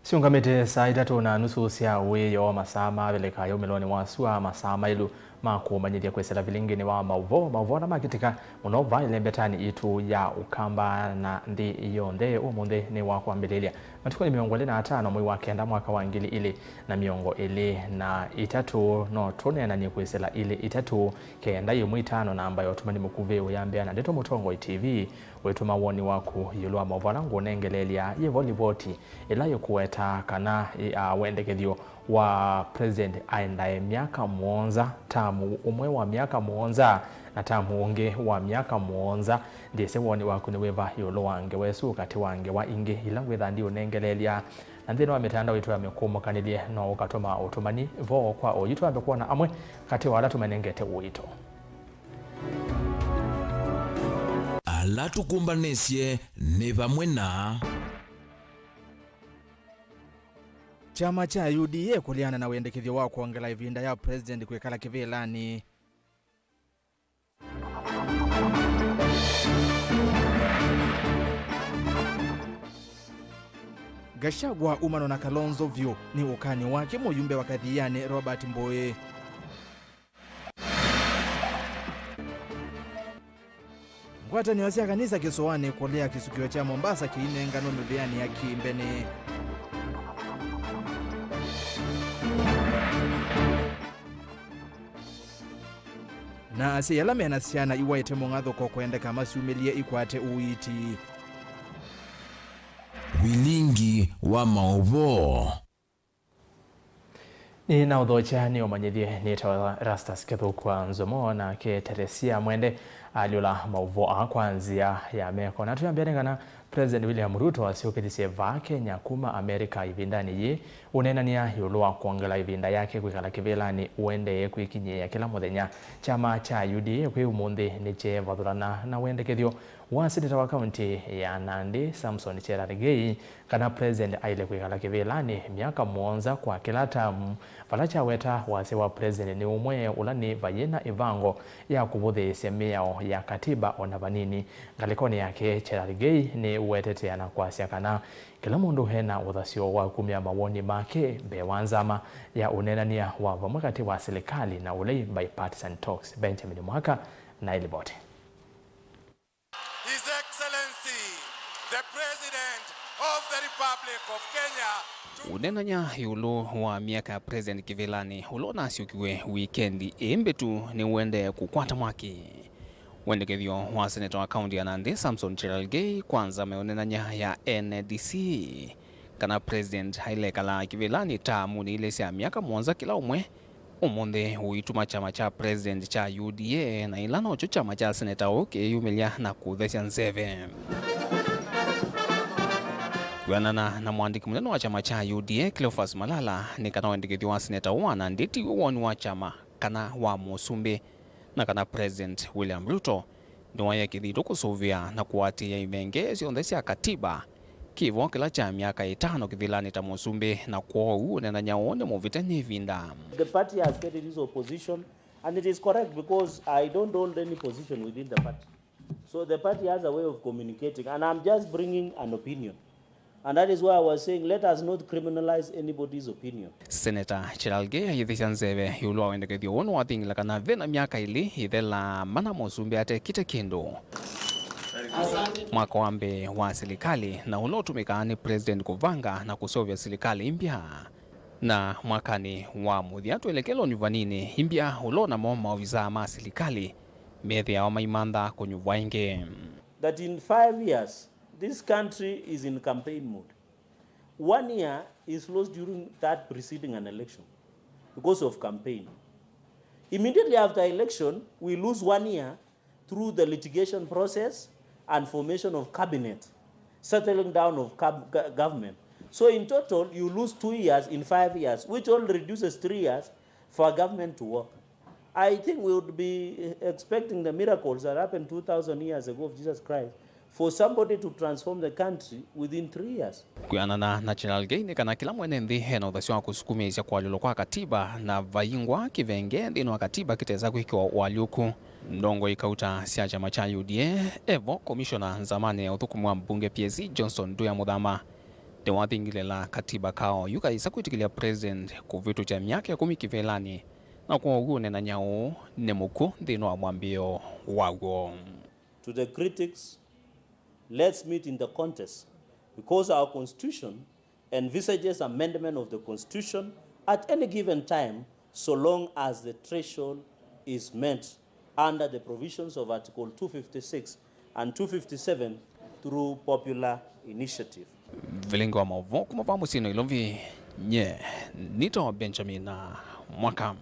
Siungamite saa 3:30 cia wiyo masaa mabelekayo meloni wasua masaa mailu makumanyithia kwesela Vilingi wa Mauvoo na makitika muno vaile mbetani itu ya ukamba na ndi yonde umunthe ni wa kwambililia matuko ni 25 mwezi wa kenda mwaka wa 2023 no tone na ni kwesela ile 3 kenda yimwe 5 na ambayo tumani mukuve uyambia na ndeto mutongo TV wetu mawoni waku yulwa Mauvoo na ngonengelelia ye volleyball ila yokueta kana wendekethio wa president aendaye miaka muonza tamu umwe wa miaka muonza na tamu unge wa miaka muonza ndise woni waku ni weva yolo wange wesu kati wange wa inge ila wetha ndi unengelelia na ndino wa mitandao yetu yamekumukanilie no ukatoma utumani vo kwa oyitu ambekuona amwe kati wala tumenengete uito ala tukumbanesie ni pamwe na chama cha UDA kuliana na wendekithio wa kuongela ivinda ya president kwekala kivilani. Gachagua umano na Kalonzo vyo ni ukani wake muyumbe wa kadhiane Robert Mbowe. Ngwatani wasia kanisa kisoane kolea kisukio cha Mombasa kiinengano mbiani ya kimbene. Na asiyala mena siana iwaite mungatho ko kwenda kama siumelie ikwate uiti Vilingi wa Mauvoo ni na udhocha ni omanyithie ni tawa ERASTUS ketho kwa NZOMO na ke Teresia mwende aliola Mauvoo kwanzia ya meko na tuyambiana President William Ruto asiokithise vake nyakuma Amerika ivindani ye unenania yulwa kuongela ivinda yake kwikala kivilani uende kwikinye ya kila muthenya chama cha UDA kwi umuthi ni che vathurana na wendekethio wa seneta wa county ya Nandi Samson Cherargei kana president aile kwikala kivilani miaka muonza kwa kila tamu valacha weta wase wa president ni umwe ulani vayena ivango ya kuvuthisia miao ya katiba ona vanini ngalikoni yake Cherargei ni uweteteana kwasia kana kila mundu hena uthasio wa kumia mawoni make bewanzama ya unenania wa vamwakati wa serikali na ulei bipartisan talks. Benjamin Mwaka na ilibote. His Excellency the President of the Republic of Kenya unenanya yulu wa miaka ya president kivilani ulona asiukiwe weekendi embetu ni uende kukwata mwaki wendekethio wa seneta wa county ya Nandi Samson Cherargei kwanza meonenanya ya NDC kana president hailekala kivilani tamu ni ile sia miaka muonza kila umwe umunthe uituma chama cha president cha UDA na ilano cho chama cha seneta oke yumelia na kuthesya nzeve kuanana na mwandiki munene wa chama cha UDA Cleophas Malala ni kana wendekethio wa seneta wa Nandi ti woni wa chama kana wa musumbi na kana president William Ruto ndio yakithito kusuvia na kuatia imenge cionthe cia katiba kivo kila cha miaka 5 kivilani ta musumbi na kwa unena nyaone movite ni vinda. The party has stated its opposition and it is correct because I don't hold any position within the party. So the party has a way of communicating and I'm just bringing an opinion. And that is why I was saying, let us not criminalize anybody's opinion. Senator Cherargei yithisa nzeve yulwa wendekethio wonu wathingila kana vena miaka ili ithela mana musumbi ate kite kindu. Mwaka wambe wa serikali na ulotumika ni president kuvanga na kusovya serikali impya. Na mwakani wa muthia tuelekelo nyuvanini impya ulona moma maofisa ma serikali methi ya maimanda kunyuva inge. That in 5 years, this country is in campaign mode. 1 year is lost during that preceding an election because of campaign. Immediately after election, we lose 1 year through the litigation process and formation of cabinet, settling down of government. So in total, you lose 2 years in 5 years, which only reduces 3 years for government to work. I think we would be expecting the miracles that happened 2,000 years ago of Jesus Christ for somebody to transform the country within 3 years. Kuanana na Cherargei ni kana kila mwene nthi hena uthasio wa kusukumisia kwa lilo kwa katiba na vaingwa kivenge ndino wa katiba kiteza kuhikiwa waliuku ndongo ikauta cia chama cha UDA evo komishona zamani ya uthukumu wa mbunge PSC Johnson Nduya Muthama ndewathingile katiba kao yuka isakwitikilia president kuvitu cha miaka 10 kivelani na kwa ugu nena nyao nemuku thino wa mwambio wago. To the critics, let's meet in the contest because our constitution envisages amendment of the constitution at any given time so long as the threshold is met under the provisions of Article 256 and 257 through popular initiative. Vilingi wa Mauvoo kumapamu sino ilomvi nye nito Benjamin na mwaka.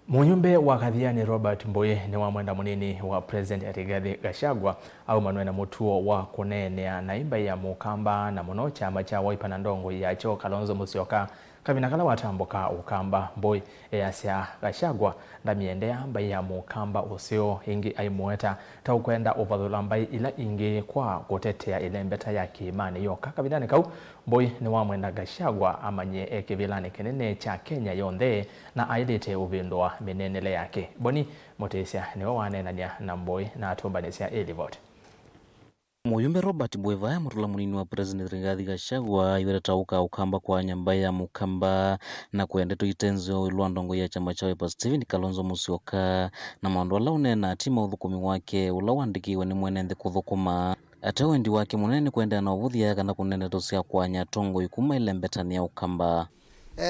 Munyumbe wa Kathiani Robert Mboye ni wa mwenda munini wa President Rigathi Gachagua au manwena mutuo wa kunenea na imba ya mukamba na muno chama cha Wiper na ndongo ya cho Kalonzo Musyoka kavinakala watamboka ukamba Mboye eyasya Gachagua na miendea mba ya mukamba usio ingi aimueta taukwenda uvathula mbai ila ingi kwa kutetea ile mbeta ya kiimani yoka kavinane kau Mboye ni wa mwenda Gachagua amanye ekivilani kinene cha Kenya yonthe na aidite uvindwa minenele yake. Boni Motesya ni wanenania na Mboye na atumbanisya Elivot. Muyumbe Robert Mboye murula munini wa President Rigathi Gachagua iweretauka ukamba kwa nyamba ya mukamba na kuendeto itenzo ilwa ndongo ya chama cha Wiper Stephen Kalonzo Musyoka na maundu ala unena atima uthukumi wake ula wandikiwe ni mwenende kuthukuma ate wendi wake munene kuendea na uvuthia kana kunene cia kwanya tongo ikuma ile mbetani ya ukamba.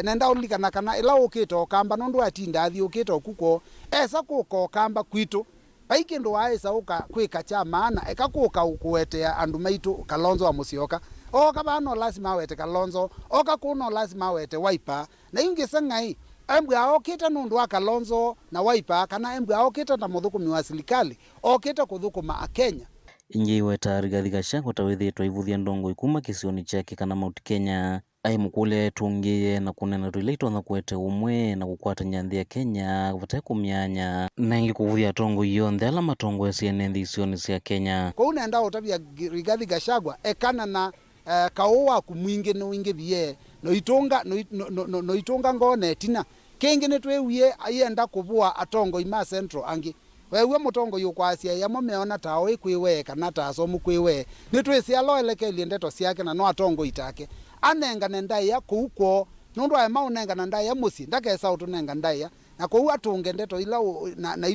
Nenda ulikana kana ila ukito kamba nondu atinda athi ukito kuko esa kuko kamba kwitu paiki ndo aisa uka kwika cha maana ekakuka ukuetea andu maitu Kalonzo wa Musyoka oka bano lazima wete Kalonzo oka kuno lazima wete Wiper na ingi sengai embwa aokita nundu wa Kalonzo na Wiper kana embwa aokita na muthukumi wa serikali okita kuthukuma a Kenya. Ingi weta Rigathi Gachagua tawithitwa ivuthia ndongo ikuma kisioni chake kana Mount Kenya ai mukule tungie na kunena tuileitwa na kuete umwe na kukwata nyanthi ya Kenya vate kumyanya na ingi kuvuthia tongo yonthe ala matongo ya CNN isioni cia Kenya. Kwa unenda utavia Rigathi Gachagua ekana na kauwa kumwingi no wingi bie no itunga ngone tina kengi netwewie ayenda kuvua atongo ima central angi wewe mutongo yukwasia yamo meona tao ikwiwe kana taso mukwiwe nitwisi aloelekeli ndeto siake na no atongo itake anenga nendaya kuko nundu ay maunenga nendaya musi ndakesa utunenga ndaya na kwa atunge ndeto ila na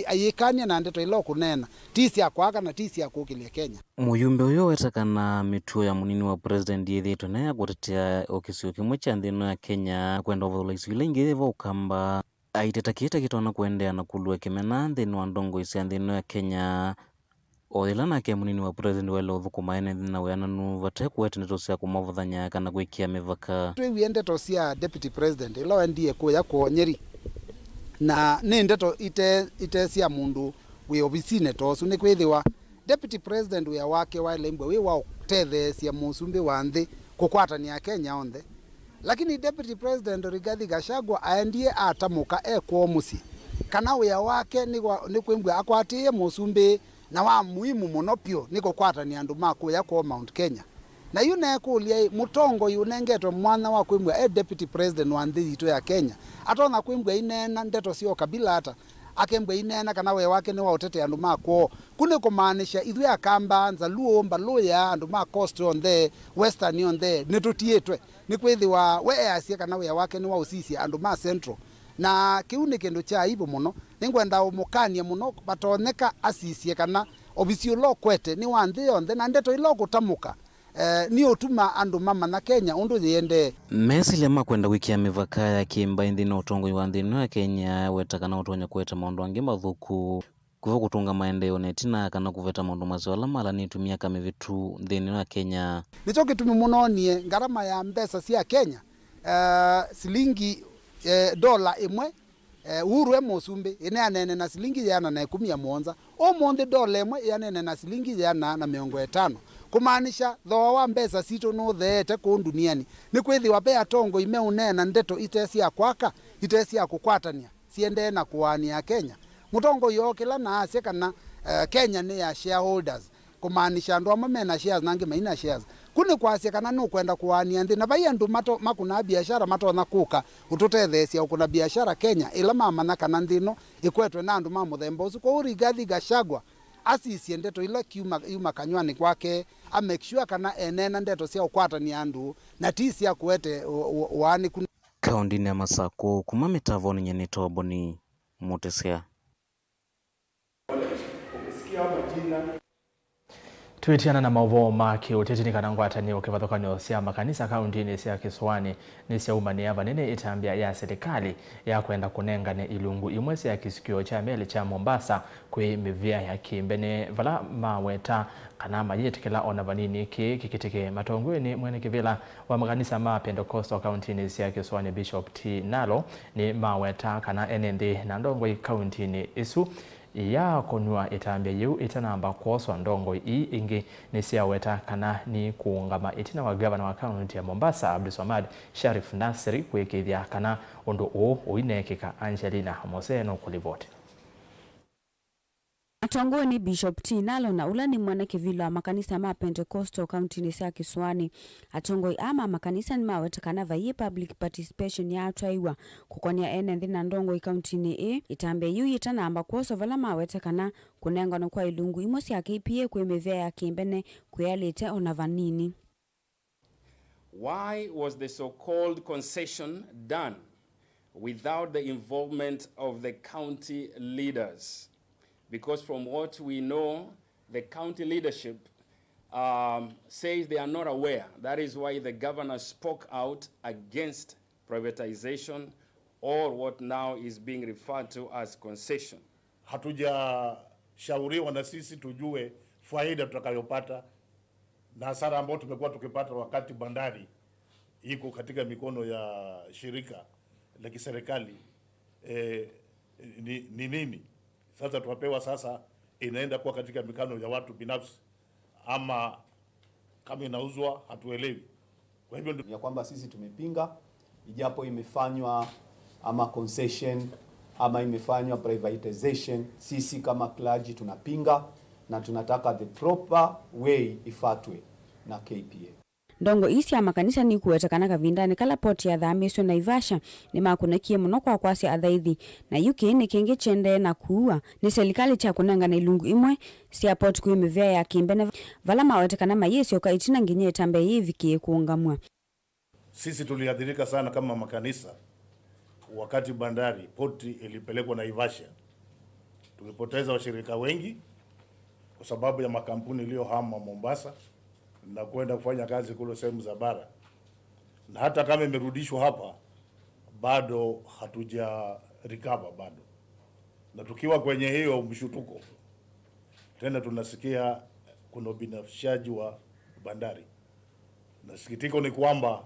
ayikania na ndeto ila kunena tisi akwaka na tisi akukilia Kenya. Muyumbe uyo wetakana mituo ya munini wa president yethitwe na gutetea okisio kimwe cha nthino ya Kenya kwenda uvathula isu ila ingi vo ukamba aitetakite kitona kuendea na kulue kimena nthini wa ndongo isia nthino ya Kenya oila nake munini wa president wale uthukuma ene na weananu vate kuete ndeto cia kumavuthanya kana gwikia mivaka. Twiwie ndeto cia deputy president ila wendie kuya kuonyeri na ni ndeto ite cia mundu wi obisine tosu ni kwithiwa deputy president wia wake wale mbwe wi wa tethe cia musumbi wa nthi kukwatania Kenya onthe. Lakini deputy president Rigathi Gachagua aendie atamuka ekwo musi kana wia wake ni kwimbwa akwatie musumbi na wa muhimu muno pio niko kwatania andu makuya kwa Mount Kenya na yune kulia mutongo yunengetwe mwana wa kwimbwa deputy president wa nthi itu ya Kenya atona kwimbwa inena ndeto sio kabila hata akembwa inena kana we wake ni wa utete andu makwo kune kumaanisha ithu akamba nzaluo mbaluya andu ma coast on the western on the nitutietwe ni kwithiwa we asia kana we wake ni wa usisi andu ma central na kiuni kindu cha ibo muno ningwenda umukania muno batoneka asisie kana obisio lo kwete ni wa nthi yonthe na ndeto ilo gutamuka ni utuma andu mama na Kenya undu yende mesile makwenda wiki ya mivaka ya kimba nthino utongo wa nthino ya Kenya wetakana utonya kweta maundu angi mathuku kuva kutunga maendeleo netina kana kuveta maundu macio ala mala nitumia kama vitu nthino ya Kenya. Nicho kitumi muno nie ngarama ya mbesa cia Kenya silingi dola imwe urwe musumbi ine anene na silingi yana na 17 o monde dola imwe yanene na silingi yana na 50 kumaanisha thoa wa mbesa sito no thete ku duniani ni kwithiwa pe atongo ime unena ndeto itesia kwaka itesia kukwatania siende na kuania Kenya mutongo yo kila na asia kana Kenya ni ya shareholders kumaanisha andu amwe mena shares nangi maina shares kuni kwasia kana no kwenda kuania nthi na bai andu makuna biashara matona kuka ututethesia ukuna biashara Kenya ila mamana kana nthino ikwetwe na andu ma muthemba ucio kwa Rigathi Gachagua asicie ndeto ila kiuma kanywani kwake a make sure kana enena ndeto cia ukwatania andu na ti cia kwete wani kaundini ya Masako kuma mitavoni nyeni toboni Mutesea. Twitiana na Mauvoo maki utitini kana ngwatanio kivathokanio cia makanisa kaundini cia Kisuani ni cia umania vanene itambia ya serikali ya kwenda kunengane ilungu imwe cia kisikio cha meli cha Mombasa kwi mivia ya kimbene vala maweta kana mayetikela ona vanini kikitike matongweni mwene kivila wa makanisa ma Pentecostal kauntini cia Kisuani Bishop T Nalo ni maweta kana enende na ndongwe kauntini isu ya konua itambia yu itanamba kuoswa ndongo ingi ni siaweta kana ni kuungama itina wa gavana wa kaunti ya Mombasa Abdulswamad Sharif Nasri kwekithia kana undu uinekika Angelina Moseno kulivoti. Atongoni Bishop T Nalo na ula ni mwanake vila makanisa ma Pentecostal kauntini cia Kisuani atongoi ama makanisa ni mawetakana vaye public participation ya atwaiwa kukonia enenthi na ndongo kauntini itambe yu itanamba kuoso vala mawetakana kunengano kwa ilungu imwe cia KPA kwe mivea ya kimbene kuyalite ona vanini. Why was the so-called concession done without the involvement of the county leaders? Because from what we know, the county leadership says they are not aware. That is why the governor spoke out against privatization or what now is being referred to as concession. Hatujashauriwa na sisi tujue faida tutakayopata na hasara ambayo tumekuwa tukipata wakati bandari iko katika mikono ya shirika la kiserikali ni nini. Sasa tuwapewa sasa inaenda kuwa katika mikono ya watu binafsi ama kama inauzwa hatuelewi. Kwa hivyo ya kwamba sisi tumepinga ijapo imefanywa ama concession ama imefanywa privatization, sisi kama clergy tunapinga na tunataka the proper way ifatwe na KPA. Ndongo isi ya makanisa ni kuwetakana kavindani kala poti ya dhamisho na Ivasha ni makunekie muno kwa kwasi athaithi na UK ni kingi chende na kuua ni serikali cha kunanga na ilungu imwe sia poti kwi mivea ya kimbene vala mawetakana mayesi okaitina nginye tambe hivi kie kuungamwa. Sisi tuliathirika sana kama makanisa wakati bandari poti ilipelekwa na Ivasha. Tulipoteza washirika wengi kwa sababu ya makampuni iliyohama Mombasa na kwenda kufanya kazi kule sehemu za bara. Na hata kama imerudishwa hapa bado hatuja recover bado. Na tukiwa kwenye hiyo mshutuko tena tunasikia kuna ubinafsishaji wa bandari. Na sikitiko ni kwamba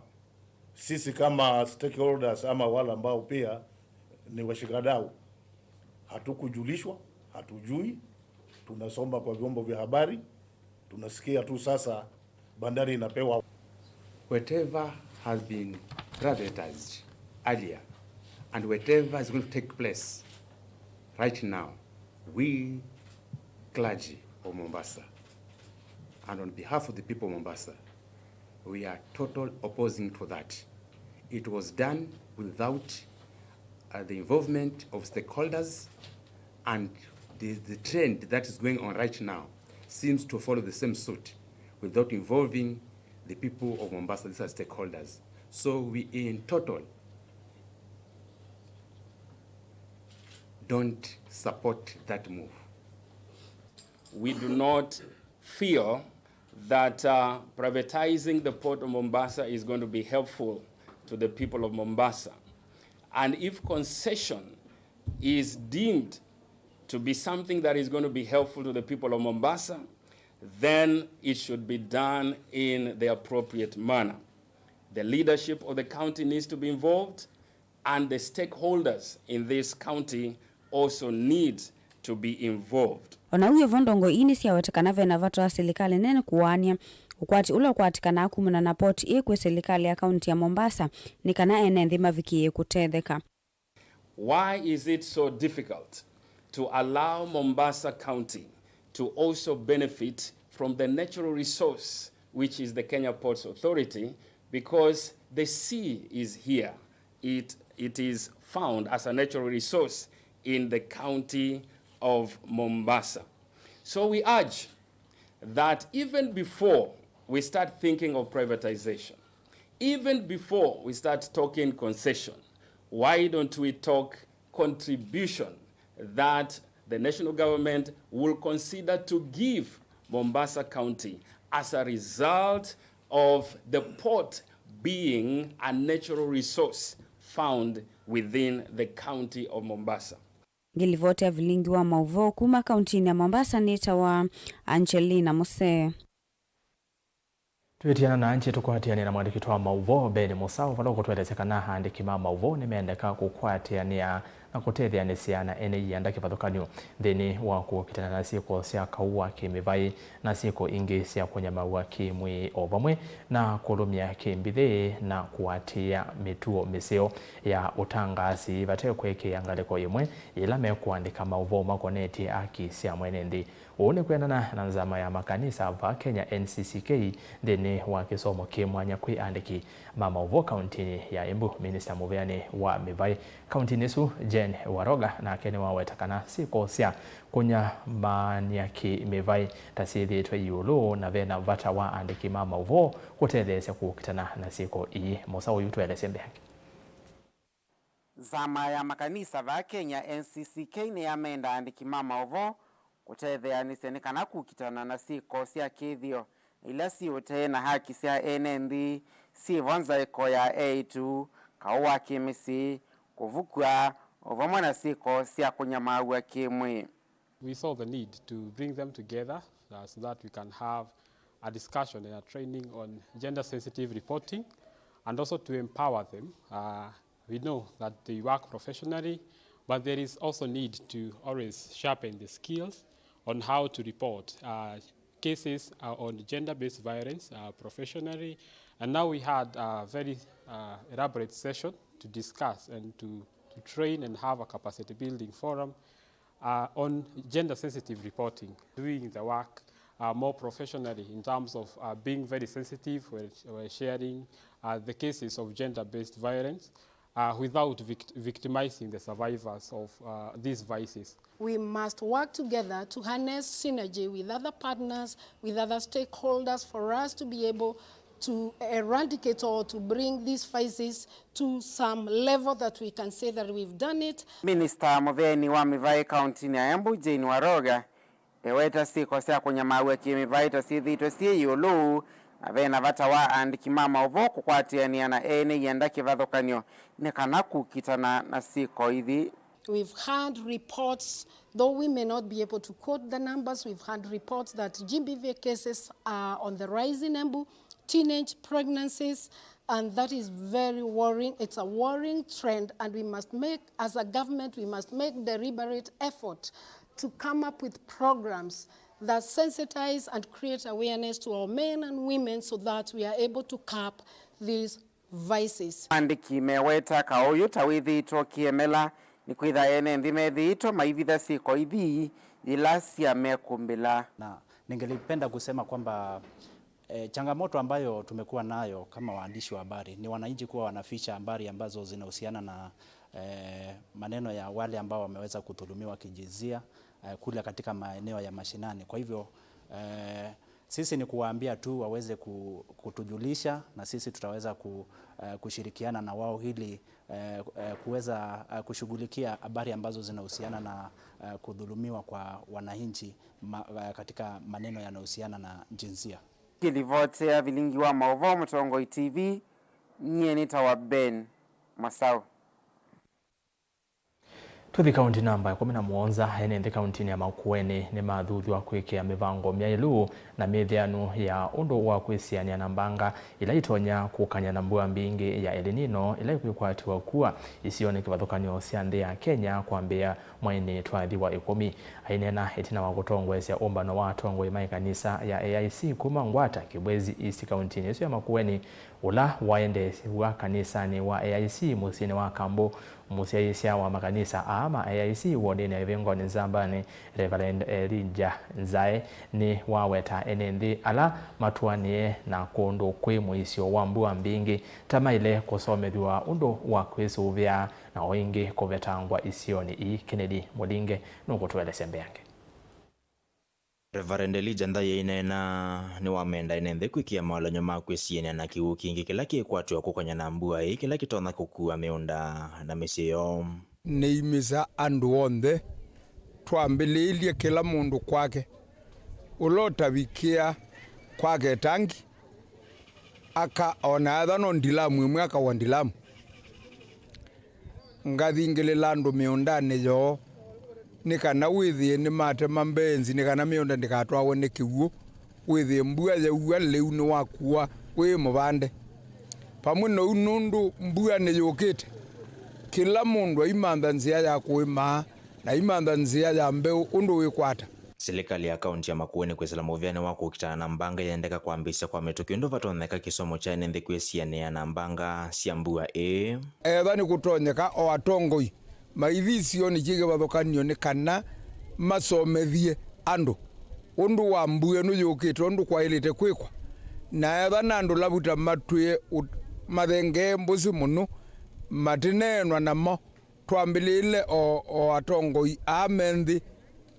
sisi kama stakeholders ama wale ambao pia ni washikadau hatukujulishwa, hatujui, tunasoma kwa vyombo vya habari, tunasikia tu sasa bandari inapewa. Whatever has been privatized earlier and whatever is going to take place right now, we clergy of Mombasa and on behalf of the people of Mombasa, we are total opposing to that. It was done without the involvement of stakeholders, and the trend that is going on right now seems to follow the same suit without involving the people of Mombasa, these are stakeholders. So we in total don't support that move. We do not feel that privatizing the port of Mombasa is going to be helpful to the people of Mombasa. And if concession is deemed to be something that is going to be helpful to the people of Mombasa, then it should be done in the appropriate manner. The leadership of the county needs to be involved, and the stakeholders in this county also need to be involved. Ona uye vondongo ini siya watakana vena vatu wa serikali nene kuwania ukwati ula kwatikana akumuna na poti kwe serikali ya kaunti ya Mombasa ni kana enendhima viki kutedheka. Why is it so difficult to allow Mombasa County to also benefit from the natural resource, which is the Kenya Ports Authority, because the sea is here. It is found as a natural resource in the county of Mombasa. So we urge that even before we start thinking of privatization, even before we start talking concession, why don't we talk contribution that the national government will consider to give Mombasa County as a result of the port being a natural resource found within the county of Mombasa. Ngilivoti ya Vilingi wa Mauvoo kuma kaunti ya Mombasa nita wa Angelina Mose. Tuitiana na nchi tukwatiania na mwandiki wa Mauvoo Ben Musau valo kutwelezekana handiki ma Mauvoo nimeendeka kukwatiania na kutethyanisia ene yandaki pathukanio thini wa kukitana na siko cia kaua kimivai na siko ingi cia kunyamaua kimwi o vamwe na kulumia kimbithi na kuatia mituo miseo ya utangasi vate kweke angaliko imwe ila mekuandika Mauvoo makoneti aki cia mwene nthi une kwenana na nzama ya makanisa va Kenya NCCK thini wa kisomo kimwanya kwi andiki ma Mauvoo kaunti ya Embu. Minister muveani wa mivai kaunti nisu Jen Waroga na kene wawetakana siko cia kunya maniaki mivai tasithi twa yulu na vena vata wa andiki ma Mauvoo kutethesya kukitana na siko ii Musau yutwelesya mbehaki. Zama ya makanisa va Kenya NCCK ni amenda andiki ma Mauvoo kutethyanisia ni kana kukitana na siko cia kithio ila si ute na haki cia NND si vonza iko ya A2 kaua kimisi kuvukwa ovamwe na siko cia kunyamaua kimwi. We saw the need to bring them together so that we can have a discussion and a training on gender sensitive reporting and also to empower them. We know that they work professionally, but there is also need to always sharpen the skills on how to report cases on gender-based violence professionally. And now we had a very elaborate session to discuss and to train and have a capacity building forum on gender-sensitive reporting, doing the work more professionally in terms of being very sensitive when sharing the cases of gender-based violence without victimizing the survivors of these vices. We must work together to harness synergy with other partners, with other stakeholders for us to be able to eradicate or to bring these vices to some level that we can say that we've done it. Minister muveani wa mivai kaunti ya Embu Jen Waroga eweta siko cia kunyamaua kimivai tasithitwe cie yulu avena vata wa andiki ma Mauvoo kukwatiania na ene yandaki vathukanio ni kana kukitana na siko ithi. We've had reports, though we may not be able to quote the numbers, we've had reports that GBV cases are on the rise in Embu, teenage pregnancies, and that is very worrying. It's a worrying trend, and we must make, as a government, we must make deliberate effort to come up with programs that sensitize and create awareness to our men and women so that we are able to curb these vices. Andiki meweta kauyu tawithi to kiemela ni kwitha ene ndimethi ito maivitha siko ithi ila cia mekumbila. Na ningelipenda kusema kwamba changamoto ambayo tumekuwa nayo kama waandishi wa habari ni wananchi kuwa wanaficha habari ambazo zinahusiana na maneno ya wale ambao wameweza kudhulumiwa kijinsia kule katika maeneo ya mashinani. Kwa hivyo sisi ni kuwaambia tu waweze kutujulisha na sisi tutaweza kushirikiana na wao ili kuweza kushughulikia habari ambazo zinahusiana na kudhulumiwa kwa wananchi katika maneno yanayohusiana na jinsia. Kilivotea Vilingi wa Mauvoo Mtongoi TV nye nitawa Ben Masau. Tuthi kaunti namba 17 ene nthi kaunti ya Makueni ni mathuthi wa kwikia mivango myailu na mithianu ya undu wa kwisiania na mbanga ila itonya kukanya na mbua mbingi ya El Nino ila ikwikwatiwa kuwa isione kivathukanio cia nthi ya Kenya kwambia mwaini twathi wa 10 ainena itina wa gutongwesya umbano wa tongoi maikanisa ya AIC kuma Ngwata Kibwezi East kaunti ya Makueni ula waende wa kanisa ni wa AIC musini wa Kambo musiaisia wa makanisa ama AIC wodine vingoni Zambani Reverend Elijah Nzae ni waweta NND ala matuanie na kondo kwe muisio wambua mbingi tama ile kusomethwa undo wa kwisuvya na wingi kuvetangwa isioni i Kennedy Mulinge nukutwelese mbeange. Reverend Elijah Nzae inena ni wamenda inende kwikia maolonyo makwisiene na kiu kingi kila kikwatwa kukonya na mbua kila kitona kukua meunda na misio neimisa andu onthe twambiliilie kila mundu kwake ulotavikia kwake tangi aka ona athano ndilamu imwe aka wa ndilamu ngathingilila andu miundani yo nikana withie ni mate mambenzi nikana miunda ndikatwawe ni kiwu withie mbua ya uwa leu ni wakua wi mubande pamwe no nundu mbua ni yukite kila mundu imantha nzia ya kuima na imantha nzia ya mbeu undu wikwata. Serikali ya kaunti ya Makueni kwesela muvyane wako ukitana na mbanga yaendeka kuambisa kwa metukio ndo vatoneka kisomo cha nende kwesiane na mbanga siambua etha ni kutonyeka o atongoi maithisio ni kige bathokanio ni kana masomethie andu undu wa mbue no yukite undu kwa ilite kwikwa na etha na andu labuta matue mathenge mbusi muno matinenwa namo twambilile o atongoi amenthi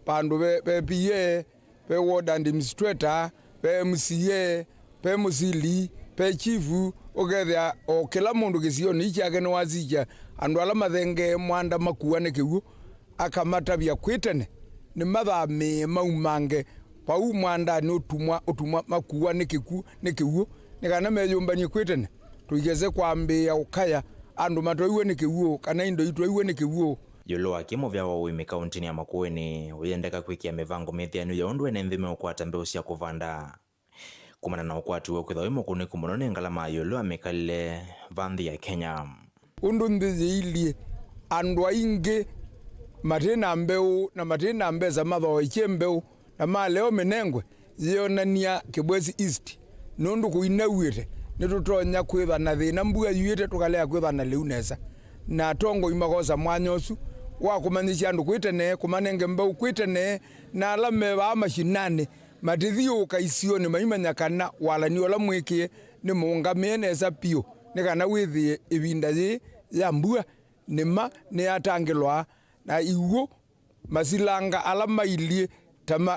pandu be PA be ward administrator be MCA be musili be chifu ogethia o kila mundu gisioni ichake ni wazija andu ala mathenge mwanda makuane kiwu akamatabia kwitene ni mathame maumange pau mwanda ni utumwa makuane kiku ni kiwu ni kana meyumbani kwitene tuigeze kwambia ukaya andu matoiwe ni kiwu kana indo itwa ni kiwu yolo akimo vya wawime kaunti ya Makueni uyendeka kwikia mevango methianu ya undu ene nthime ukwata mbeu cia kuvanda kumana na ukwati we kwitha wimo kuni kumuno ni ngalama yolo amekalile vanthi ya Kenya undu nthithiilie andu aingi matina mbeu na matina mbeza matho ikie mbeu na maleo menengwe zionania Kibwezi East nundu kuinawite nitutonya kwitha na thina mbua yuite tukalea kwitha na leunesa na tongo imagosa mwanyosu wa kumanyisha andu kwitene kumanenge mbeu kwitene na alame ba mashinane matithio kaisio ni maimanya kana wala ni ola mwikie ni muungamie nesa pio ni kana withie ibinda yi ya mbua nima ni atangilwa na iwo masilanga alama ilie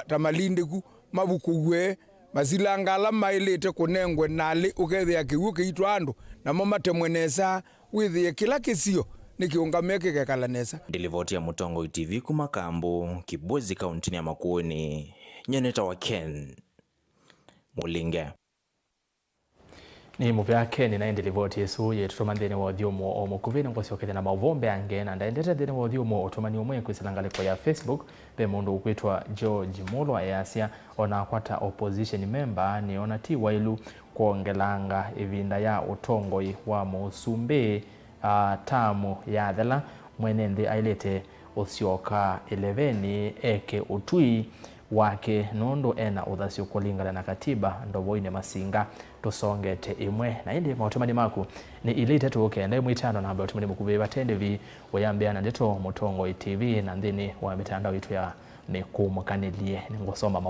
tamalindeku mabukuwe masilanga alama ilete kunengwe nali ukethia kiwu kiitwa andu na matemwe nesa withie kila kisio nikiungameke kekala nesa. Delivoti ya Mutongo TV kumakambu Kibwezi kaunti ya Makueni nyeneta wa Ken Mulinge ni muvya Ken na delivoti yesu yetutomandene wa thiomo o mukuvina ngosiokete na mauvombe ange na ndaendete thene wa thiomo otomani omwe kwisalangaliko ya Facebook be mundu ukwitwa George Molo ayasia ona kwata opposition member ni ona ti wailu kuongelanga ivinda ya utongoi wa musumbe tamu ya thela mwenende ailete usioka 11 eke utui wake nondo ena uthasio kulingana na katiba ndovoine masinga tusongete imwe na indi mautumani maku ni ilite tuke na mwitano na habari tumani mukube batendevi wayambiana ndeto Mutongo TV na ndini wa mitandao yetu ya mekumukanilie ngosoma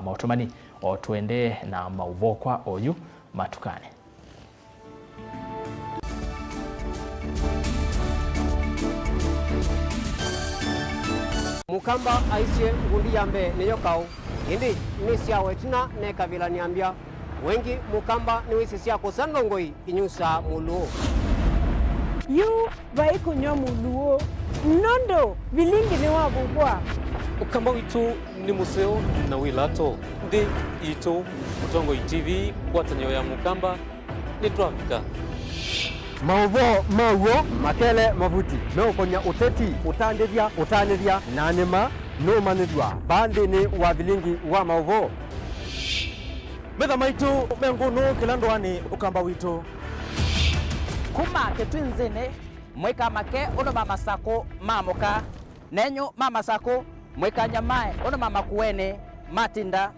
mautumani otwende na Mauvoo kwa oyu matukane mukamba aisie ngundi yambe niyo kau indi ni sia wetina ne kavila niambia wengi mukamba ni wisi sia kusandongoi inyusa muluo yu vai kunyo muluo nondo Vilingi ni wabukwa ukamba witu ni museo na wilato ndi ito Mutongo TV kwatanyo ya mukamba ni trafika Mauvoo makele mavuti no konya uteti utandithia nanima no manithwa bandini wa Vilingi wa Mauvoo metha maitu mengunu kila ndwani ukamba witu kuma ketwinzene mweka make ono mama sako mamoka nenyo mama sako mweka nyamae ono mama kuene matinda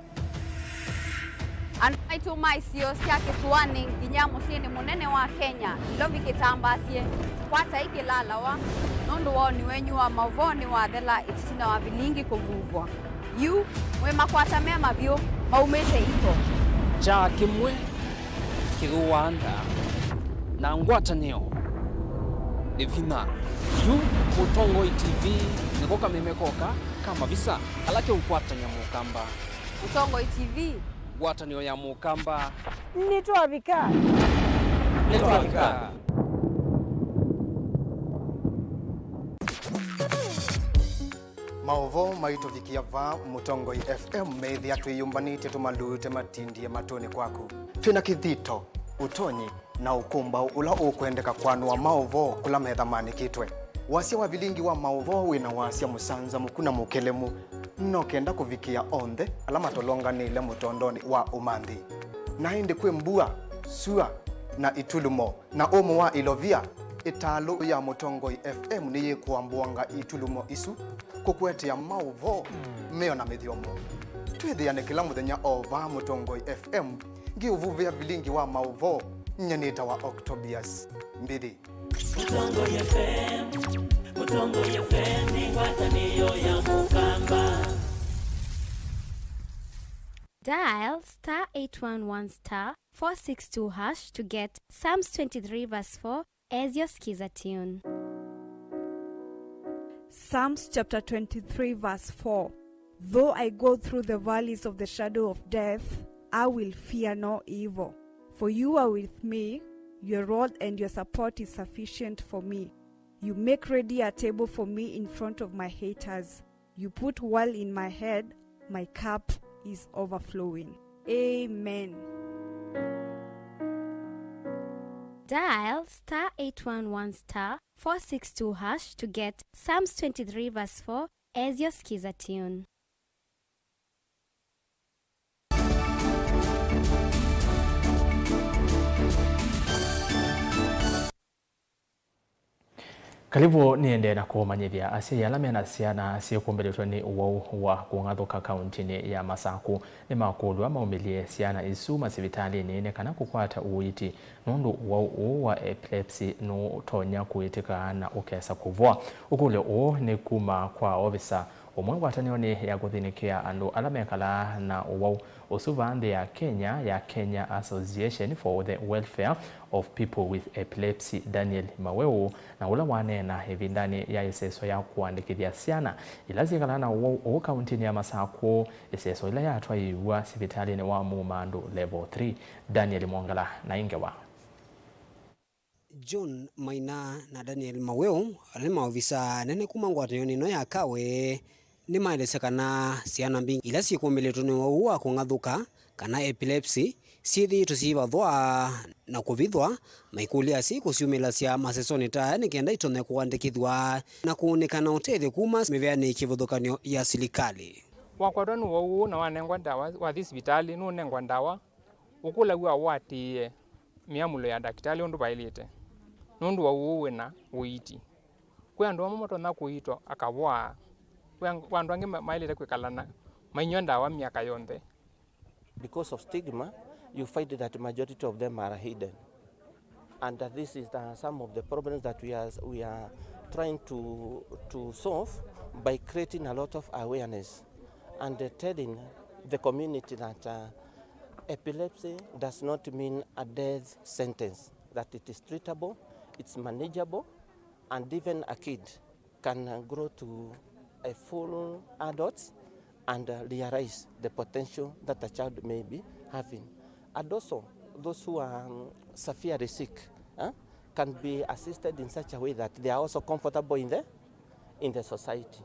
Anaitu maisio sia Kisuani nginya musini munene wa Kenya ilovi kitambasie kwata ikilala wa nundu wao ni wenyu wa Mauvoo ni wathela itina wa Vilingi kuvuvwa yu we makwata mema vyo maumete iko cha kimwe kiruanda na ngwatanio evina yu Mutongo TV nikoka memekoka kama visa alake ukwata nyamukamba Mutongo TV ngwatanio ya mukamba nitwavika Mauvoo maitovikia va Mutongo FM methia twiyumbanite tumalute matindie matoni kwaku twina kithito utonyi na ukumba ula ukwendeka kwanua Mauvoo kula metha manikitwe wasia wa Vilingi wa Mauvoo wina wasia musanza mukuna mukelemu no kenda kuvikia onthe ala matolonganile mutondoni wa umanthi na indi kwi mbua sua na itulumo na umu wa ilovia italo ya Mutongo FM ni yikuambuanga itulumo isu kukwetia Mauvoo meo na mithiomo twithiane kila muthenya ova Mutongo FM ngiuvuvia Vilingi wa Mauvoo nyanita wa Octobius mbili Mutongo FM ni ngwatanio ya mukamba. Dial *811*462# to get Psalms 23 verse 4 as your skiza tune. Psalms chapter 23 verse 4. Though I go through the valleys of the shadow of death, I will fear no evil. For you are with me, your rod and your support is sufficient for me. You make ready a table for me in front of my haters. You put oil in my head, my cup is overflowing. Amen. Dial *811*462# to get Psalms 23 verse 4 as your skiza tune. Karibu niende na kumanyithia asia yala mena ciana ciikumbĩrĩtwo nĩ ũwau wa kũng'athũka kaunti-inĩ ya Masaku nĩ makulwa maumilie ciana isu masivitali-inĩ kana kukwata uiti nundu ũwau ũũ wa epilepsy no tonya kuitika na ukesa kuvua ukule ũũ nĩ kuma kwa ofisa umwe ngwatanio-nĩ ya kuthinikia andu ala mekala na ũwau usuva nthi ya Kenya Association for the Welfare of People with Epilepsy Daniel Mauvoo na ula wanena ivindani ya iseso ya kuandikithia ciana ila zikala na ũwau kaunti-inĩ ya Masaku iseso ila yatwaiwa sivitali-inĩ wa Mumandu level 3 Daniel Mwangala na ingewa John Maina na Daniel Mauvoo ali maofisa nene kuma ngwatanio no ya kawe ni maelesekana ciana mbingi ila ciikumbĩrĩtwo nĩ ũwau wa kũng'athũka kana epilepsy cithi tucivathwa na kuvithwa maikulia si kuciumĩla cia masesoni ta ni kenda itone kuandikithwa na kuonekana ũteithio kuma miveani kivuthukanio ya serikali wakwatwa nĩ ũwau na wanengwa ndawa wa thibitali no nengwa ndawa ukula wa watie miamulo ya daktari undu bailite nundu ũwau wina uiti kwa andu mamoto na kuitwa akavwa wandu angi mailite kwikalana mainyo ndawa miaka yonthe. Because of stigma, you find that majority of them are hidden, and this is some of the problems that we are trying to solve by creating a lot of awareness and telling the community that epilepsy does not mean a death sentence, that it is treatable, it's manageable, and even a kid can grow to a full adult and realize the potential that a child may be having. And also, those who are severely sick can be assisted in such a way that they are also comfortable in the society.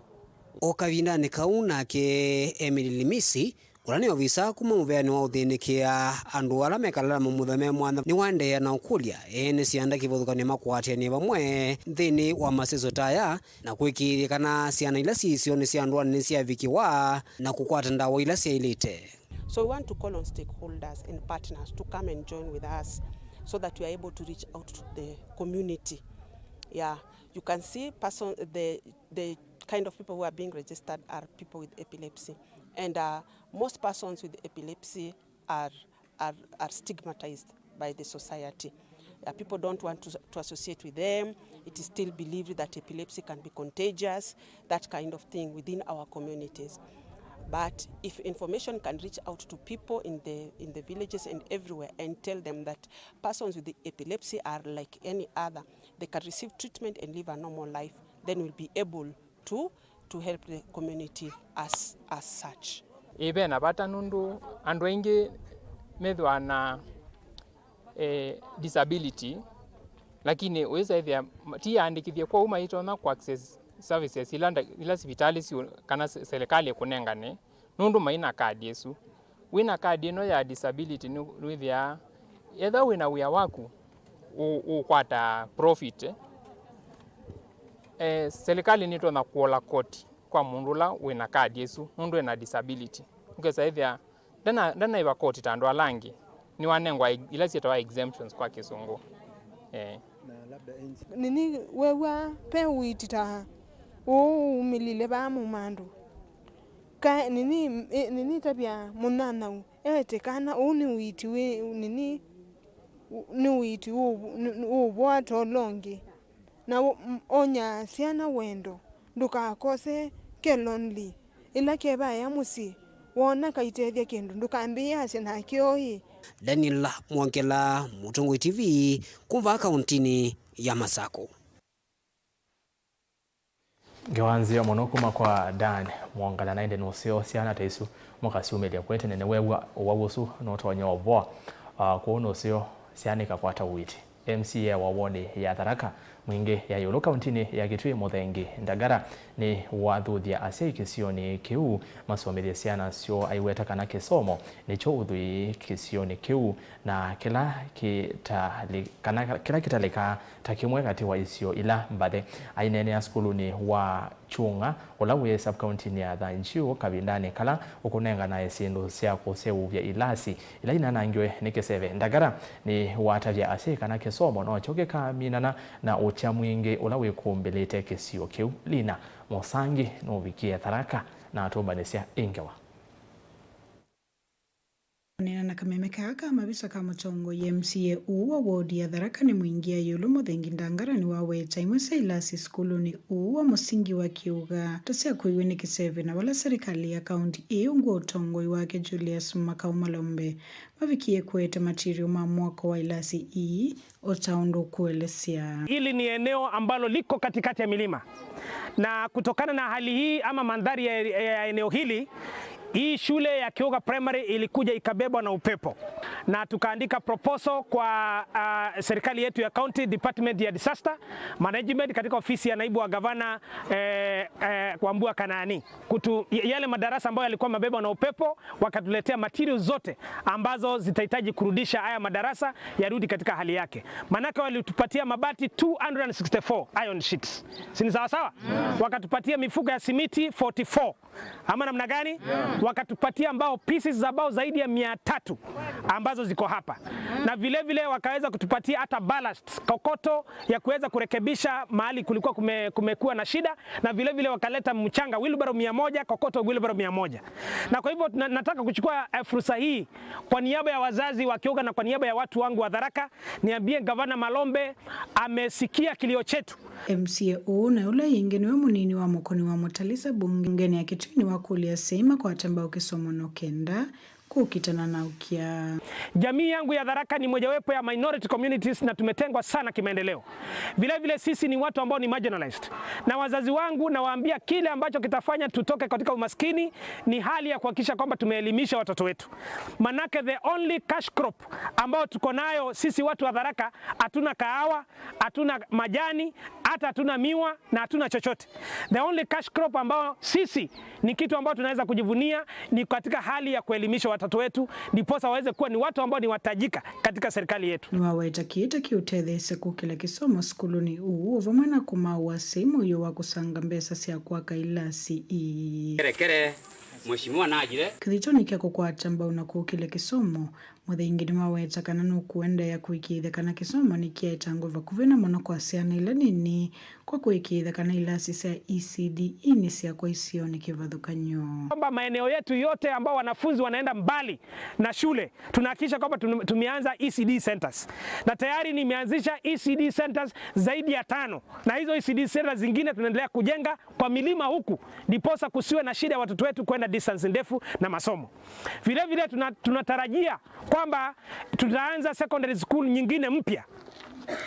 O kavindani kau nake Emily Limisi urani ofisa kuma muveani wa uthinikia andu ala mekalala mumuthame mwana ni wandea na ukulia ene cianda kivuthukanio makwatianie vamwe nthini wa maseso taya na kwikiria kana ciana ila ciicio ni cia andu ni ciavikiwa na kukwata ndawa ila ciailite. So we want to call on stakeholders and partners to come and join with us so that we are able to reach out to the community. Yeah, you can see the kind of people who are being registered are people with epilepsy, and most persons with epilepsy are are stigmatized by the society. People don't want to associate with them. It is still believed that epilepsy can be contagious, that kind of thing within our communities. But if information can reach out to people in the villages and everywhere and tell them that persons with the epilepsy are like any other, they can receive treatment and live a normal life, then we'll be able to help the community as such. Ibe na bata nundu andu wengi methwa na disability, lakini weza ithia ti andikithie kwa uma itona kwa access services ila hospitali kana serikali kunengane nundu maina kadi yesu wina kadi ino ya disability ni withia etha wina wia waku ukwata profit serikali nito na kuola koti kwa mundu la wina kadi yesu nundu ina disability ukesa ithia dana iba koti tandu alangi ni wanengwa ila sietoa exemptions kwa kisungu na labda nini wewa pe uitita umilile ba mumandu ka nini tabia munana kana uni uiti we nini ni uiti ubwato longi na onya siana wendo nduka kose ke lonely ila keba ya musi wona kaitethia kindu ndukambia sina kioi. Daniel Mwangela, Mutongo TV, kumva kauntini ya Masako. Gewanzia monokuma kwa Dan Mwangala naende nosio siana taisu mwakasi umelia kwete nene wewa wawosu notonya wavoa kuono sio sianika kwa tawiti. MCA wa woni ya Tharaka mwingi ya yolo kauntini ya Kitui Muthengi Ndagara ni wathuthia ase kisioni kiu masomeria siana sio aiweta kana kisomo nicho uthui kisioni kiu na kila kitalika takimwe kati wa isio ila mbade ainene ya skulu ni wa chunga olawe sub county ya Thanchiu kabindani kala ukunenga na esindu sia kusevya ilasi ila inanangwe nikeseve Ndagara ni watavya ase kana kisomo no chokeka minana na utia mwingi olawe kumbelete kisio kiu lina Mosangi no vikia Tharaka na atubanesia ingewa. Nena na kameme kaka mabisa kama Mutongo MCA uwa wodi ya Tharaka ni mwingia yulu Muthengi Ndagara ni waweta imwesa ilasi skulu ni uwa musingi wa kiuga tasia kuiweni kiseve na wala serikali ya kaunti iungu utongoi wake Julius Makaumalombe mavikie kueta matirio mwako wa ilasi ii otaundo kuelesia. Hili ni eneo ambalo liko katikati ya milima na kutokana na hali hii ama mandhari ya eneo hili, hii shule ya Kiuga Primary ilikuja ikabebwa na upepo na tukaandika proposal kwa serikali yetu ya County Department ya Disaster Management katika ofisi ya naibu wa gavana Kwambua Kanaani yale madarasa ambayo yalikuwa mabebwa na upepo wakatuletea materials zote ambazo zitahitaji kurudisha haya madarasa yarudi katika hali yake. Manake walitupatia mabati 264 iron sheets. Si sawa sawa? Wakatupatia mifuko ya simiti 44. Ama namna gani? Wakatupatia mbao pieces za mbao zaidi ya 300 ambazo ziko hapa. Na vile vile wakaweza kutupatia hata ballast, kokoto ya kuweza kurekebisha mahali kulikuwa kumekuwa na shida, na vile vile wakaleta mchanga wheelbarrow 100, kokoto wheelbarrow 100. Na kwa hivyo nataka kuchukua fursa hii kwa niaba ya wazazi wa Kiuga na kwa niaba ya watu wangu wa Tharaka niambie Gavana Malombe amesikia kilio chetu. MCA na ula yingeniwe munini wa mukoni wa Mutalisa bungeni ya Kitui ni wakulia sema kwa atamba ukisomo no kenda kukitana na ukia. Jamii yangu ya Tharaka ni mojawapo ya minority communities na tumetengwa sana kimaendeleo. Vile vile sisi ni watu ambao ni marginalized. Na wazazi wangu nawaambia kile ambacho kitafanya tutoke katika umaskini ni hali ya kuhakikisha kwamba tumeelimisha watoto wetu. Manake the only cash crop ambao tuko nayo sisi watu wa Tharaka, hatuna kahawa, hatuna majani, hata hatuna miwa na hatuna chochote. The only cash crop ambao sisi ni kitu ambao tunaweza kujivunia ni katika hali ya kuelimisha watoto wetu ndiposa waweze kuwa ni watu ambao ni watajika katika serikali yetu. Ni waweta kiita kiutethese kukila kisomo skuluni uvamwana kumaua sehemu yo wa kusanga mbesa sia kwaka ilasi kere mheshimiwa najire kithito ni kia kukwata mbao na kukile kisomo muthingi ni maweta kana no kuenda ya kuikitha kana kisomo ni kiaita nguva kuvina muno kwa ciana ila nini kwa kuikitha kana ilasi cia ECDE ni cia kwa icio ni kivathukanyo. Kwamba maeneo yetu yote ambao wanafunzi wanaenda mbali na shule tunahakikisha kwamba tumeanza ECD centers, na tayari nimeanzisha ECD centers zaidi ya 5, na hizo ECD centers zingine tunaendelea kujenga kwa milima huku ndiposa kusiwe na shida ya watoto wetu kwenda distance ndefu na masomo. Vile vile tunatarajia kwamba tutaanza secondary school nyingine mpya.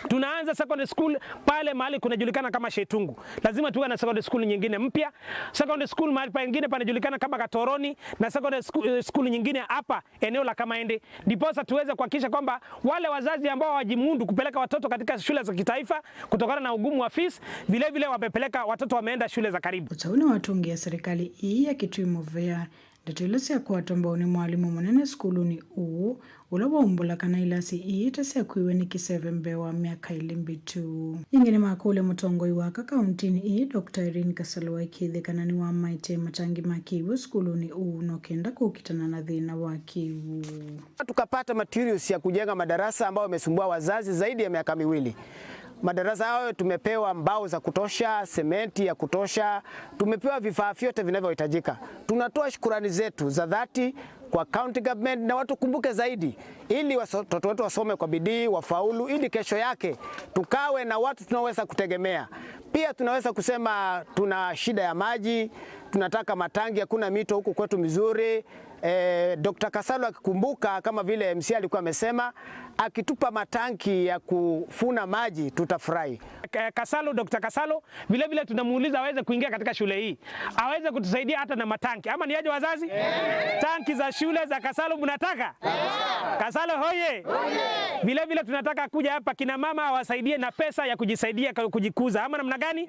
Tunaanza secondary school pale mahali kunajulikana kama Shetungu. Lazima tuwe na secondary school nyingine mpya. Secondary school mahali pengine panajulikana kama Katoroni, na secondary school nyingine hapa eneo la Kamaende. Ndiposa tuweze kuhakikisha kwamba wale wazazi ambao hawajimundu kupeleka watoto katika shule za kitaifa kutokana na ugumu wa fees, vile vile wamepeleka watoto wameenda shule za karibu. Utaona watungi ya serikali hii ya Kitui-Movea ndatulese kwa tomba ni mwalimu munene skuluni ula waumbula kana ilasi iitase kuiwe ni kisevembe wa miaka ilimbitu. Ingine makule mutongoi waka kauntini Dr. Irene Kasalo waikithe kana ni wa maite matangi makiwu skuluni no kenda kukitana na thina wa kiwu. Tukapata materials ya kujenga madarasa ambao yamesumbua wazazi zaidi ya miaka 2. Madarasa hayo tumepewa mbao za kutosha, sementi ya kutosha, tumepewa vifaa vyote vinavyohitajika. Tunatoa shukrani zetu za dhati kwa county government na watu kumbuke zaidi ili watoto wetu wasome kwa bidii, wafaulu ili kesho yake tukawe na watu tunaweza kutegemea. Pia tunaweza kusema tuna shida ya maji, tunataka matangi, hakuna mito huku kwetu mizuri. Dr. Kasalo akikumbuka kama vile MC alikuwa amesema, akitupa matanki ya kufuna maji tutafurahi. Dr. Kasalo vile vile tunamuuliza aweze kuingia katika shule hii, aweze kutusaidia hata na matanki. Ama ni aje wazazi? Tanki za shule za Kasalo mnataka? Kasalo hoye! Vile vile tunataka kuja hapa kina mama awasaidie na pesa ya kujisaidia kujikuza. Ama namna gani?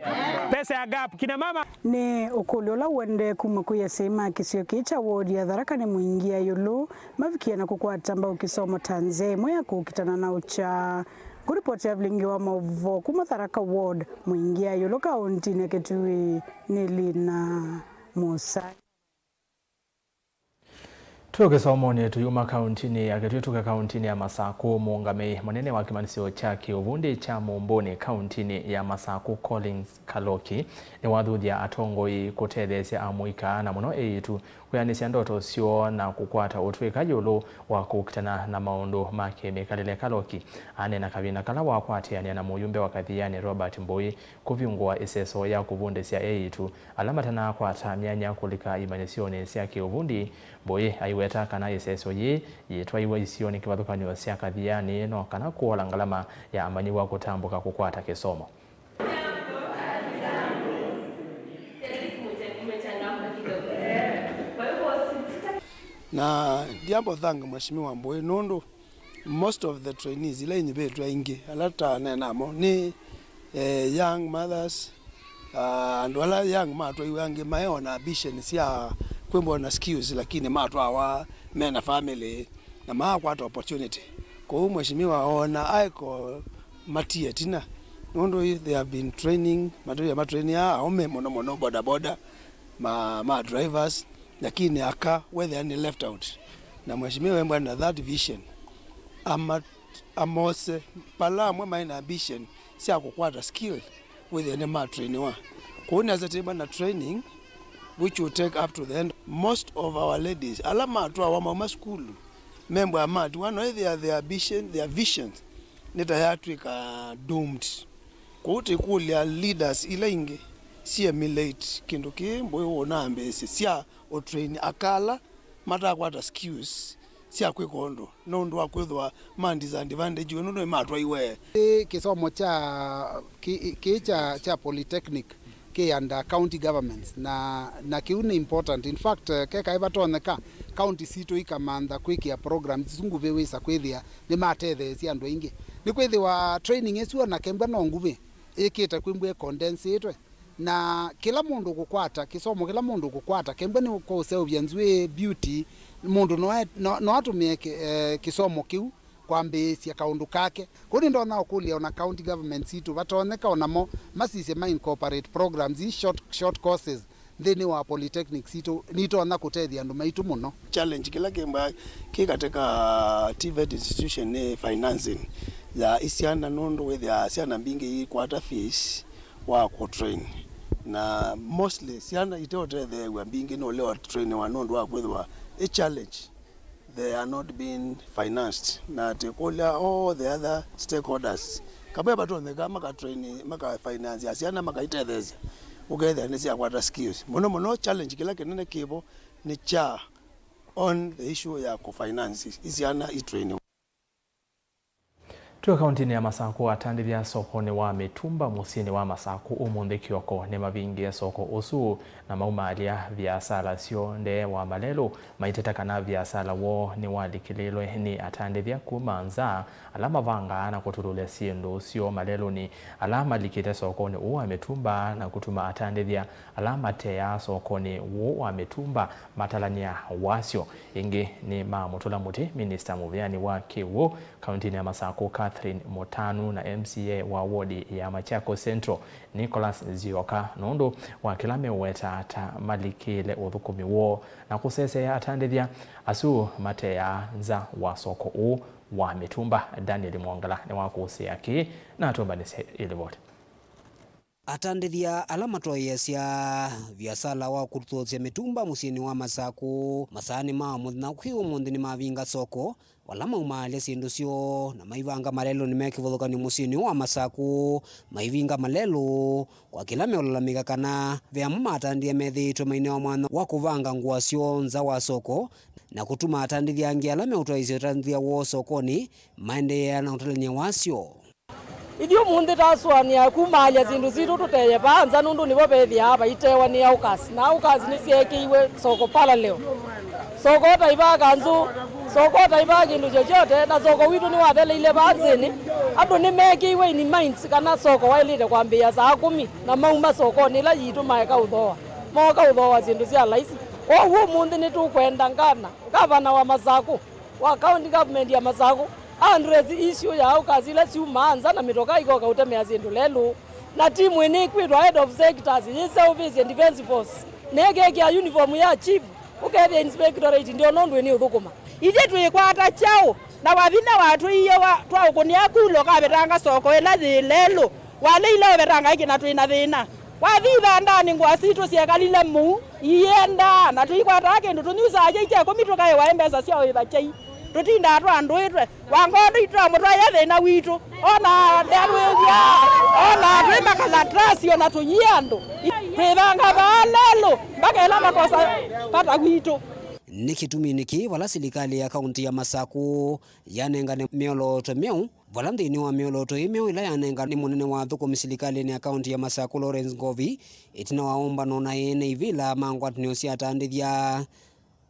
Pesa ya gap kina mama ni ukuliola wende kumakuya sema kisio kicha wodi ya Tharaka ni muingia yulu mavikia na kukwata mbao kisomo tanze moya kukitana na ucha kuripoti ya Vilingi wa Mauvoo kuma Tharaka ward muingia yulu kauntini Kitui Nilina Musa. Tuoge somoni tuyuma kauntini ya Kitui tuka kauntini ya Masaku muungame mwanene wa kimanisio cha kiuvundi cha Mumboni kauntini ya Masaku Collins Kaloki ni wathuthia atongoi kutethesia amuika na muno eitu kuyanisia ndoto sio na kukwata utwika yulu wa kukitana na maundu make mekalile Kaloki anena kavina kala wa kwatiania na muyumbe wa kathiani Robert Mbui kuviungwa iseso ya kuvundisia eitu alamatana kwata myanya kulika imanisioni sia kiuvundi. Mbui aiweta kana iseso yitwa iwa isioni kivathukanio sia kathiani no kana kuola ngalama ya amanyiwa kutambuka kukwata kisomo. Na diambo thanga mheshimiwa Mbui nundu most of the trainees ile ni betu ingi alata nenamo ni young mothers and wala young matwa iwange maona ambition sia kwembo na skills lakini matwa wa mena family na makwata opportunity kwa mheshimiwa ona aiko matia tina nundu they have been training matraining ome mono boda ma drivers lakini aka whether any left out na mheshimiwa wemba na that vision amose pala mwa maina ambition sia kukwata skill with any ma training wa kuona zatiba na training which will take up to the end. Most of our ladies alama tu wa mama school member amati one their ambition their visions neta yatwika doomed kuti kulia leaders ile inge sie milate kindu kimbo onambe sia o train akala mata kwata skills sia kwikondo nondo akwethwa mandi za advantage nondo matwa iwe kisomo cha polytechnic ke under county governments na kiune important in fact ke kaiva toneka county sito ikamanda kwikia program zunguve wisa kwithia ni matethe cia andu ingi ni kwithiwa training esuo na kemba no nguve ikita kwimbwe condensate na kila mundu gukwata kisomo kila mundu gukwata kemba ni ko self yanzwe beauty mundu no atumie kisomo kiu kwambisia kaundu kake kuni ndona okulia ona county government situ batoneka onamo masise ma incorporate programs short courses thini wa polytechnics nito na kutethia andu maitu muno. Challenge kila kimba katika TVET institution ni financing ya isiana nondo with ya siana mbingi quarter fees wa ku train na mostly siana itote the mbingi no leo train wa nondo wa kwethwa a challenge. They are not being financed na tekola all the other stakeholders kabeba bato ndega maka train maka finance asiana maka itetheza ugethe ni cia kwata skills muno challenge kila kinene kibo ni cha on the issue ya ku finance isiana training. Tuwa kauntini ya Masaku atandithia soko ni wa mitumba musini wa Masaku umuthi kioko ni mavingi ya soko usu na maumalia biasala sio nde wa malelo maiteta kana biasala wo ni walikililwe ni atandithia kumanza alama vanga na kutulule siendo sio malelo ni alama likite soko ni uwa mitumba na kutuma atandithia alama teya soko ni uwa mitumba matalania wasio ingi ni mamutula muti Minister Muviani wa Kiwo kauntini ya Masaku Catherine Motanu na MCA wa wodi ya Machako Central Nicholas Zioka nondo wa kilame weta ata malikile uthukumi wo na kusese atandithia asu mateya nza wa soko u wa mitumba. Daniel Mwangala ni wakusia ki na atumbanise iliboti. Atandithia alama twayesia biasala wa kuruthothia mitumba musini wa Masaku masani ma muthina kwiu munthini mavinga soko wala maumalia sindu sio na maivanga malelo ni mekivulukani musini wa Masaku maivinga malelo kwa kila meolalamika kana vya atandithia methitwe maeneo mwana wa kuvanga nguo sio nza wa soko na kutuma atandithia angi alama utwaisio atandithia wo sokoni maendelea na utalania wasio. Idio mundi taswania kumalia zindu zitu tuteye banza nundu nibo bethia aba itewa ni aukas na aukas ni siekiwe soko pala leo soko taiba kanzu soko taiba kindu chochote na soko witu ni wathele ile bazini andu ni mekiwe ni minds kana soko wailite kwambia saa 10 na mauma soko ni la yitu maeka uthoa moka uthoa zindu cia laisi owo mundi ni tukwenda ngana gavana wa Masaku wa county government ya Masaku address issue ya ukazile siumanza na mitoka ikoka utemea zindu lelu na timu ini kwitwa head of sectors yi service and defense force nege ya uniform ya chief ukethia inspectorate ndio nondu ni uthukuma ije twikwata chao na wathina watu iyo twa ukunia kulo kabetanga soko ela lelu wale ile betanga ikina twina thina wathitha ndani ngwasitu ciekalile mu ienda na twikwata kindu tunyusa aje ite komituka ya embesa cia ibachai tutinda atwa ndwitwe wangondo itwa mutwa yethe na witu ona nderwithia ona twima kalatrasi ona tunyiandu twithanga balelo bakela makosa pata witu nikitumi niki wala serikali ya kaunti ya Masaku yanengane mioloto meu wala ndini wa mioloto imeu ila yanenga ni munene wa thukumi serikali ya kaunti ya Masaku Lawrence Ngovi itina waomba nona ene ivila mangwatinio cia atandithia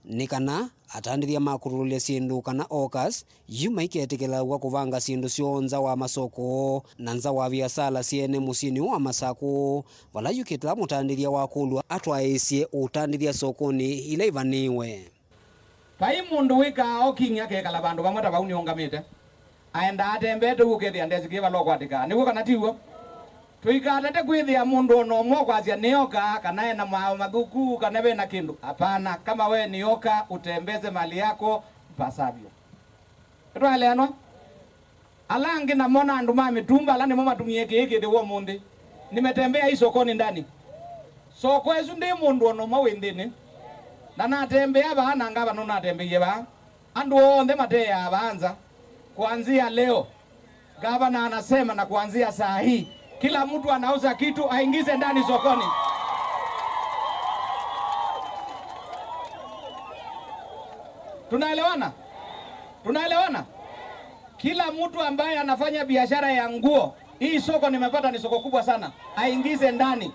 nikana atandithia makurulia sindu kana okas yuma iketikela wa kuvanga sindu sionza wa masoko na nza wa biasala siene musini wa Masaku wala yukitla mutandithia wa kulwa atwaesie utandithia sokoni ile ivaniwe pai mundu wika okinya ke kala bandu bamwe tabauni ongamite aenda atembete gukethia ndesikiva lokwatika niguo kana tiwo tuikatete kwithia mundu ono mwo kwazia nioka kana ena mathuku kana we na kindu hapana kama we nioka utembeze mali yako pasavyo twaleano alangi na mona andu ma mitumba alani mama tumie keke de wo mundi nimetembea hii sokoni ndani soko ezu ndi mundu ono mwa wendene na natembea bana ngaba no natembeye ba andu onde mateya abanza kuanzia leo gavana anasema na kuanzia saa hii kila mtu anauza kitu aingize ndani sokoni. Tunaelewana? Tunaelewana? Kila mtu ambaye anafanya biashara ya nguo, hii soko nimepata ni soko kubwa sana, aingize ndani.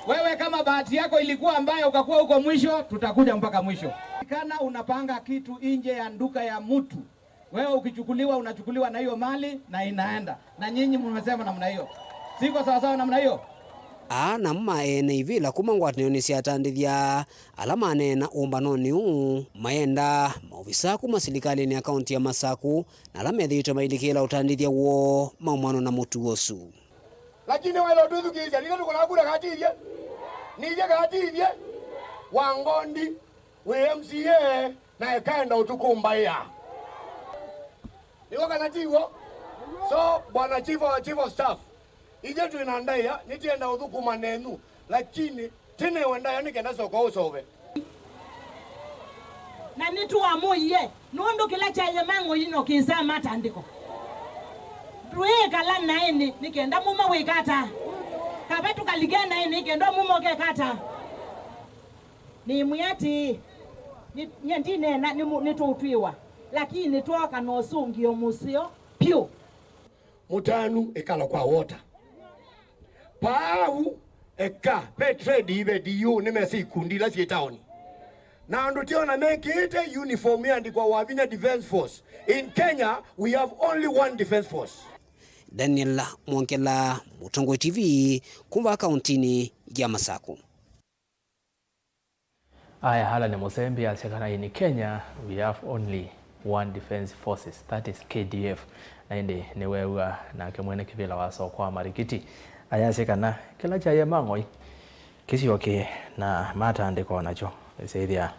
Wewe kama bahati yako ilikuwa ambaye ukakuwa huko mwisho, tutakuja mpaka mwisho. Kana unapanga kitu nje ya nduka ya mtu, wewe ukichukuliwa unachukuliwa na hiyo mali na inaenda. Na nyinyi mmesema namna hiyo. Siko sawa sawa namna hiyo. na maene ivila kumangwatinio ni siatandithia alama nena umbanoni maenda maofisa kuma serikali ni akaunti ya Masaku na alama thito mailikila utandithia wo maumano na mutu osu lakini wale nduthukizia ndio tukolagura katiria nije gatithie Wangondi we MCA na ekaenda utukumba ya niwo kana tiwo. So bwana chief of staff ije tuinandaya nitienda uthukuma nenu lakini tine wendaya nikenda soko usove na nituamuye nundu kila chaye mango yino kisa matandiko ruega la naini nikenda muma wekata kabetu kaligena ini nikenda muma kekata ni muyati nyendine na nitutwiwa lakini twoka no sungio musio pio mutanu ekala kwa water pau eka petredi ibe diu nimesi kundila si town na ndo tiona mekite uniform yandikwa Wavinya Defense Force. In Kenya we have only one defense force. Daniel Mwankela, Mutongo TV, kumba kauntini ya Masako. Aya hala ni Mozambique asekana in Kenya we have only one defense forces, that is KDF. Na indi ni wewa na kemwene kivila waso kwa marikiti. Aya asekana kila chaye mangoi kisi yoke na mata andiko nacho esaidia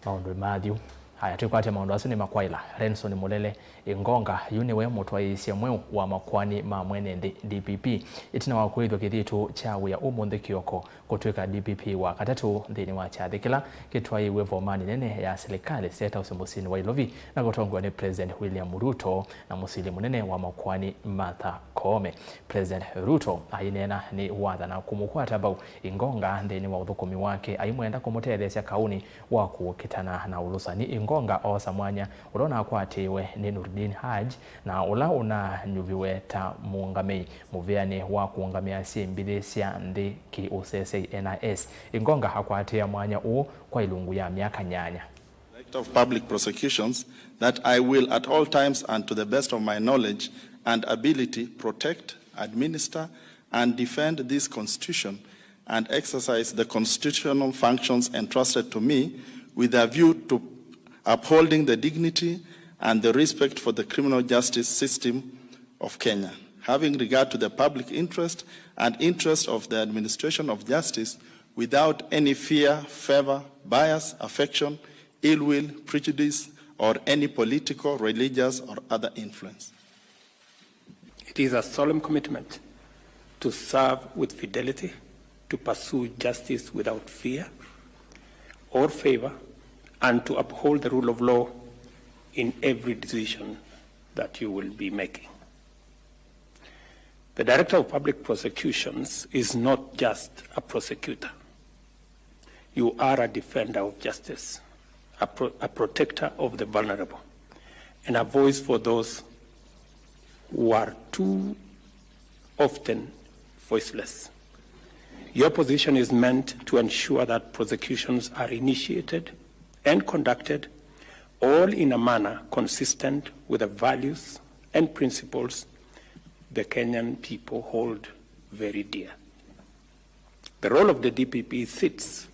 maundu Matthew. Haya tukwate maundu asu ni makwaila Renson Mulele Ingonga yuniwe mutwa isia mweu wa makwani ma mwene DPP itina wakwithwa kithitu chawe ya umunthe kioko kutwika DPP wa katatu nthini wa chathikila kitwa iwe vomani nene ya serikali State House musini wa Ilovi na gutongwa ni President William Ruto na musili munene wa makwani Martha Koome. President Ruto ainena ni watha na kumukwata bau Ingonga nthini wa uthukumi wake aimwenda kumutethesia kauni wa kukitana na ulusani. Ingonga osa mwanya urona akwatiwe ni Nurdin Haj na ula una nyuviwe ta muungamei muviani wa kuungamia simbili sia ndi ki usese NIS. Ingonga hakwatia mwanya kwa ilungu ya miaka nyanya. Director of Public Prosecutions that I will at all times and to the best of my knowledge and ability protect, administer and defend this constitution and exercise the constitutional functions entrusted to me with a view to upholding the dignity and the respect for the criminal justice system of Kenya, having regard to the public interest and interest of the administration of justice without any fear, favor, bias, affection, ill will, prejudice, or any political, religious, or other influence. It is a solemn commitment to serve with fidelity, to pursue justice without fear or favor, and to uphold the rule of law in every decision that you will be making. The Director of Public Prosecutions is not just a prosecutor. You are a defender of justice, a protector of the vulnerable, and a voice for those who are too often voiceless. Your position is meant to ensure that prosecutions are initiated and conducted all in a manner consistent with the values and principles the Kenyan people hold very dear. The role of the DPP sits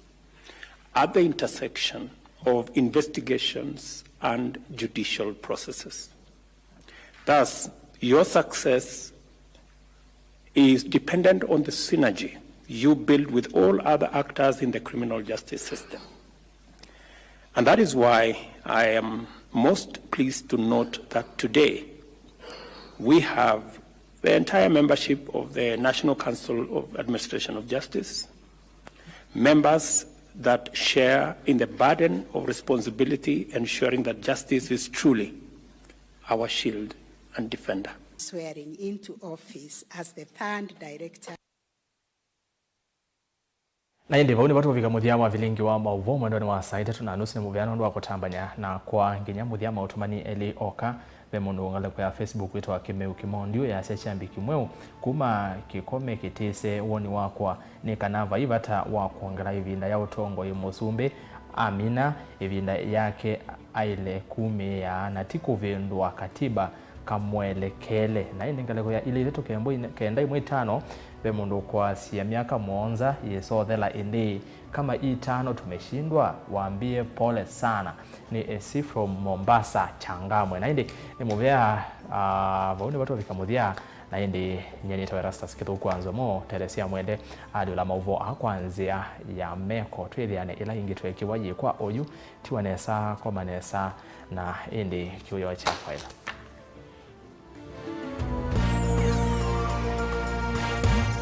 at the intersection of investigations and judicial processes. Thus, your success is dependent on the synergy you build with all other actors in the criminal justice system. And that is why I am most pleased to note that today we have the entire membership of the National Council of Administration of Justice, members that share in the burden of responsibility ensuring that justice is truly our shield and defender. Swearing into office as the third director. Na indi vauni watu wafika muthiama Vilingi wa Mauvoo mwendoni wa saa 3:30 ni muviano ndu wa kutambanya na kwa nginya muthiama utumani Eli Oka ve mundu ngaleko ya Facebook witwa Kimeu Kimondio ya sechambi kimweu kuma kikome kitise woni wakwa ni kanava ivata wa kuongera ivinda ya utongo Musumbe Amina ivinda yake aile 10 ya natiku vindu wa katiba kamwelekele na indi ngaleko ya ile ileto kembo kenda 5 ve mundu kwa siya miaka mwonza yesothela indi kama 5 tumeshindwa waambie pole sana. Ni AC from Mombasa Changamwe na indi ni muvea vauni watu wafikamuthia na indi nyenita ERASTUS kithuku NZOMO Teresia mwende aliola Mauvoo akwanzia ya meko twithiane ila ingi twekiwa yikwa oyu tiwanesa komanesa na indi kiuyo cha faida.